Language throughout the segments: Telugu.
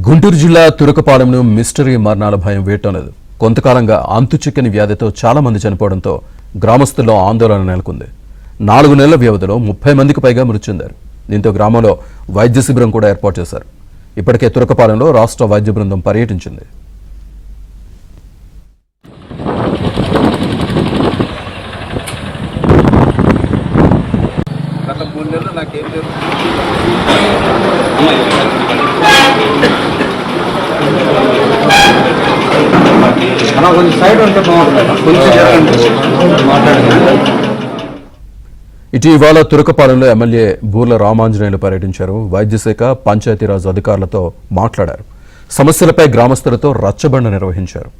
గుంటూరు జిల్లా తురకపాలెంను మిస్టరీ మరణాల భయం వేటనదు. కొంతకాలంగా అంతుచిక్కని వ్యాధితో చాలా మంది చనిపోవడంతో గ్రామస్తుల్లో ఆందోళన నెలకొంది. 4 నెలల వ్యవధిలో 30 మందికి పైగా మృతి చెందారు. దీంతో గ్రామంలో వైద్య శిబిరం కూడా ఏర్పాటు చేశారు. ఇప్పటికే తురకపాలెంలో రాష్ట్ర వైద్య బృందం పర్యటించింది. ఇటీవల తురకపాలెంలో ఎమ్మెల్యే బూర్ల రామాంజనేయులు పర్యటించారు. వైద్యశాఖ, పంచాయతీరాజ్ అధికారులతో మాట్లాడారు. సమస్యలపై గ్రామస్తులతో రచ్చబండ నిర్వహించారు.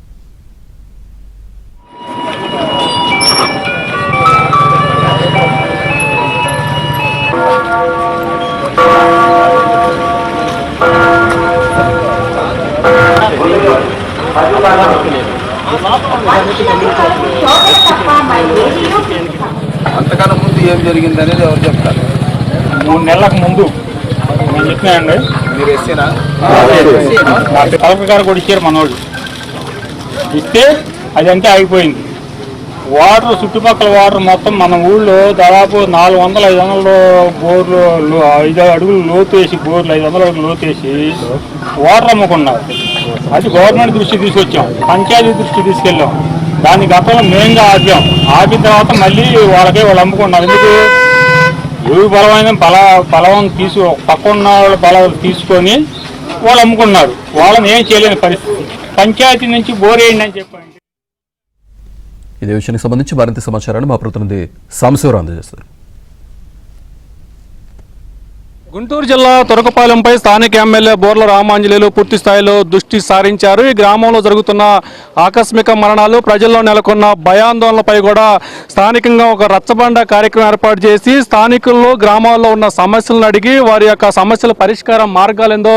అంతకన్నా ముందు ఏం జరిగింది అనేది ఎవరు చెప్తారు? 3 నెలలకు ముందు నేను చెప్పినానండి. మీరు ఎస్సీనా? మా కలెక్టర్ గారు కూడా ఇచ్చారు మనోళ్ళు. ఇస్తే అదంతా ఆగిపోయింది. వాటర్, చుట్టుపక్కల వాటర్ మొత్తం మన ఊళ్ళో దాదాపు 400-500 బోర్లు, 5 అడుగులు లోతేసి, బోర్లు 500 అడుగులు లోతేసి వాటర్ అమ్ముకున్నారు. అది గవర్నమెంట్ దృష్టి తీసుకొచ్చాం, పంచాయతీ దృష్టి తీసుకెళ్ళాం. దాన్ని గతంలో మెయిన్గా ఆపిన తర్వాత మళ్ళీ వాళ్ళు అమ్ముకున్నారు. ఎందుకు? ఎవరి బలమైన బలం పక్కన వాళ్ళ బలం తీసుకొని వాళ్ళు అమ్ముకున్నారు. వాళ్ళని ఏం చేయలేని పరిస్థితి. పంచాయతీ నుంచి బోర్ వేయండి అని చెప్పండి. ఇదే విషయానికి సంబంధించి మరింత సమాచారాన్ని మా ప్రతినిధి సాంబశివరావు అందజేస్తారు. గుంటూరు జిల్లా తురకపాలెంపై స్థానిక ఎమ్మెల్యే బూర్ల రామాంజనేయులు పూర్తి స్థాయిలో దృష్టి సారించారు. ఈ గ్రామంలో జరుగుతున్న ఆకస్మిక మరణాలు, ప్రజల్లో నెలకొన్న భయాందోళనలపై కూడా స్థానికంగా ఒక రచ్చబండ కార్యక్రమం ఏర్పాటు చేసి స్థానికుల్లో, గ్రామాల్లో ఉన్న సమస్యలను అడిగి వారి యొక్క సమస్యల పరిష్కార మార్గాలేందో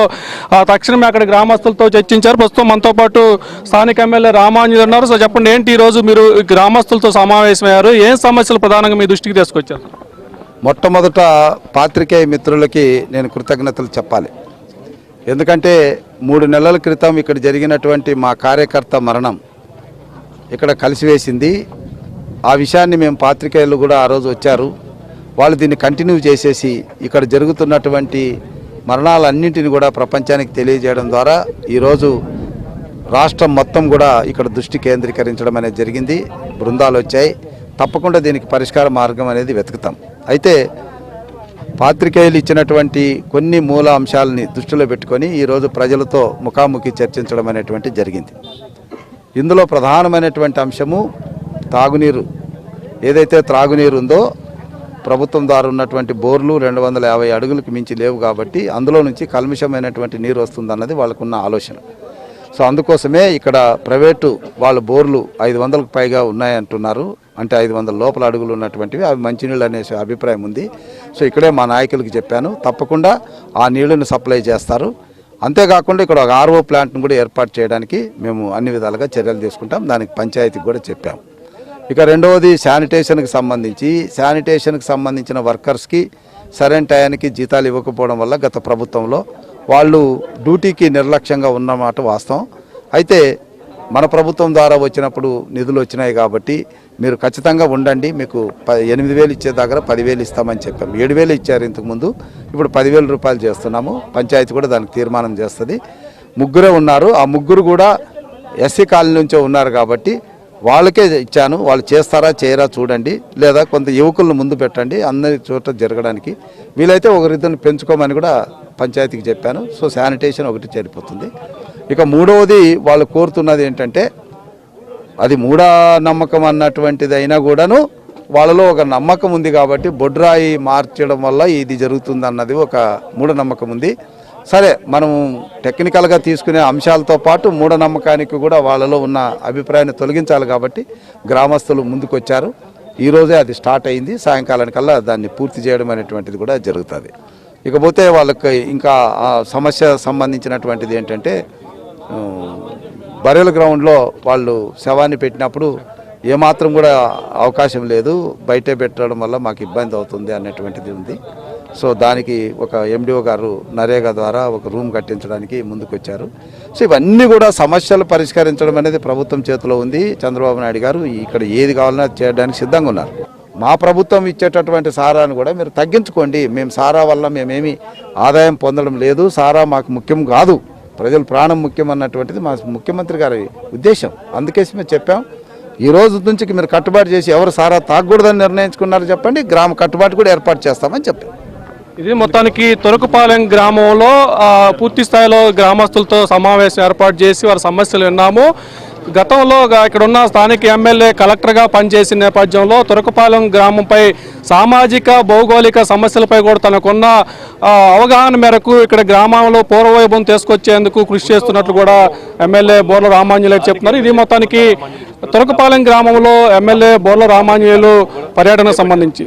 తక్షణమే అక్కడ గ్రామస్తులతో చర్చించారు. ప్రస్తుతం మనతో పాటు స్థానిక ఎమ్మెల్యే రామాంజనేయులు ఉన్నారు. సో చెప్పండి, ఏంటి ఈరోజు మీరు గ్రామస్తులతో సమావేశమయ్యారు? ఏం సమస్యలు ప్రధానంగా మీ దృష్టికి తీసుకొచ్చారు? మొట్టమొదట పాత్రికేయ మిత్రులకి నేను కృతజ్ఞతలు చెప్పాలి. ఎందుకంటే 3 నెలల క్రితం ఇక్కడ జరిగినటువంటి మా కార్యకర్త మరణం ఇక్కడ కలిసివేసింది. ఆ విషయాన్ని మేము పాత్రికేయులు కూడా ఆ రోజు వచ్చారు. వాళ్ళు దీన్ని కంటిన్యూ చేసేసి ఇక్కడ జరుగుతున్నటువంటి మరణాలన్నింటినీ కూడా ప్రపంచానికి తెలియజేయడం ద్వారా ఈరోజు రాష్ట్రం మొత్తం కూడా ఇక్కడ దృష్టి కేంద్రీకరించడం అనేది జరిగింది. బృందాలు వచ్చాయి. తప్పకుండా దీనికి పరిష్కార మార్గం అనేది వెతుకుతాం. అయితే పాత్రికేయులు ఇచ్చినటువంటి కొన్ని మూల అంశాలని దృష్టిలో పెట్టుకొని ఈరోజు ప్రజలతో ముఖాముఖి చర్చించడం అనేటువంటి జరిగింది. ఇందులో ప్రధానమైనటువంటి అంశము తాగునీరు. ఏదైతే త్రాగునీరు ఉందో ప్రభుత్వం ద్వారా ఉన్నటువంటి బోర్లు 250 అడుగులకు మించి లేవు కాబట్టి అందులో నుంచి కల్మిషమైనటువంటి నీరు వస్తుందన్నది వాళ్ళకున్న ఆలోచన. సో అందుకోసమే ఇక్కడ ప్రైవేటు వాళ్ళ బోర్లు 500కు పైగా ఉన్నాయంటున్నారు. అంటే 500 లోపల అడుగులు ఉన్నటువంటివి అవి మంచినీళ్ళు అనే అభిప్రాయం ఉంది. సో ఇక్కడే మా నాయకులకి చెప్పాను, తప్పకుండా ఆ నీళ్లను సప్లై చేస్తారు. అంతేకాకుండా ఇక్కడ ఒక ఆర్ఓ ప్లాంట్ను కూడా ఏర్పాటు చేయడానికి మేము అన్ని విధాలుగా చర్యలు తీసుకుంటాం. దానికి పంచాయతీకి కూడా చెప్పాం. ఇక రెండవది శానిటేషన్కి సంబంధించిన వర్కర్స్కి సరైన టయానికి జీతాలు ఇవ్వకపోవడం వల్ల గత ప్రభుత్వంలో వాళ్ళు డ్యూటీకి నిర్లక్ష్యంగా ఉన్నమాట వాస్తవం. అయితే మన ప్రభుత్వం ద్వారా వచ్చినప్పుడు నిధులు వచ్చినాయి కాబట్టి మీరు ఖచ్చితంగా ఉండండి, మీకు 8,000 ఇచ్చే దగ్గర 10,000 ఇస్తామని చెప్పాము. 7,000 ఇచ్చారు ఇంతకుముందు, ఇప్పుడు 10,000 రూపాయలు చేస్తున్నాము. పంచాయతీ కూడా దానికి తీర్మానం చేస్తుంది. 3 ఉన్నారు. ఆ 3 కూడా ఎస్సీ కాలనీ నుంచే ఉన్నారు కాబట్టి వాళ్ళకే ఇచ్చాను. వాళ్ళు చేస్తారా చేయరా చూడండి, లేదా కొంత యువకులను ముందు పెట్టండి అన్ని చోట్ల జరగడానికి. వీలైతే ఒకరిద్దరిని పెంచుకోమని కూడా పంచాయతీకి చెప్పాను. సో శానిటేషన్ ఒకటి సరిపోతుంది. ఇక 3వది వాళ్ళు కోరుతున్నది ఏంటంటే, అది మూఢనమ్మకం అన్నటువంటిది అయినా కూడాను వాళ్ళలో ఒక నమ్మకం ఉంది కాబట్టి బొడ్రాయి మార్చడం వల్ల ఇది జరుగుతుంది అన్నది ఒక మూఢనమ్మకం ఉంది. సరే, మనం టెక్నికల్గా తీసుకునే అంశాలతో పాటు మూఢనమ్మకానికి కూడా వాళ్ళలో ఉన్న అభిప్రాయాన్ని తొలగించాలి కాబట్టి గ్రామస్తులు ముందుకొచ్చారు. ఈరోజే అది స్టార్ట్ అయింది. సాయంకాలానికల్లా దాన్ని పూర్తి చేయడం అనేటువంటిది కూడా జరుగుతుంది. ఇకపోతే వాళ్ళకి ఇంకా సమస్య సంబంధించినటువంటిది ఏంటంటే, బరేల గ్రౌండ్లో వాళ్ళు శవాన్ని పెట్టినప్పుడు ఏమాత్రం కూడా అవకాశం లేదు, బయటే పెట్టడం వల్ల మాకు ఇబ్బంది అవుతుంది అన్నటువంటిది ఉంది. సో దానికి ఒక ఎండిఓ గారు నరేగా ద్వారా ఒక రూమ్ కట్టించడానికి ముందుకు వచ్చారు. సో ఇవన్నీ కూడా సమస్యలు పరిష్కరించడం అనేది ప్రభుత్వం చేతిలో ఉంది. చంద్రబాబు నాయుడు గారు ఇక్కడ ఏది కావాలన్నా చేయడానికి సిద్ధంగా ఉన్నారు. మా ప్రభుత్వం ఇచ్చేటటువంటి సారాను కూడా మీరు తగ్గించుకోండి. మేము సారా వల్ల మేమేమి ఆదాయం పొందడం లేదు, సారా మాకు ముఖ్యం కాదు, ప్రజల ప్రాణం ముఖ్యం అన్నటువంటిది మా ముఖ్యమంత్రి గారి ఉద్దేశం. అందుకేసి మేము చెప్పాం, ఈ రోజు నుంచి మీరు కట్టుబాటు చేసి ఎవరు సారా తాగకూడదని నిర్ణయించుకున్నారో చెప్పండి, గ్రామ కట్టుబాటు కూడా ఏర్పాటు చేస్తామని చెప్పాం. ఇది మొత్తానికి తొరకపాలెం గ్రామంలో పూర్తి స్థాయిలో గ్రామస్తులతో సమావేశం ఏర్పాటు చేసి వారి సమస్యలు విన్నాము. గతంలో ఇక్కడ ఉన్న స్థానిక ఎమ్మెల్యే కలెక్టర్గా పనిచేసిన నేపథ్యంలో తొరకపాలెం గ్రామంపై సామాజిక భౌగోళిక సమస్యలపై కూడా తనకున్న అవగాహన మేరకు ఇక్కడ గ్రామంలో పూర్వవైభవం తీసుకొచ్చేందుకు కృషి చేస్తున్నట్లు కూడా ఎమ్మెల్యే బోర్ల రామాంజనేయులు చెప్తున్నారు. ఇది మొత్తానికి తొరకపాలెం గ్రామంలో ఎమ్మెల్యే బోర్ల రామాంజనేయులు పర్యటనకు సంబంధించి.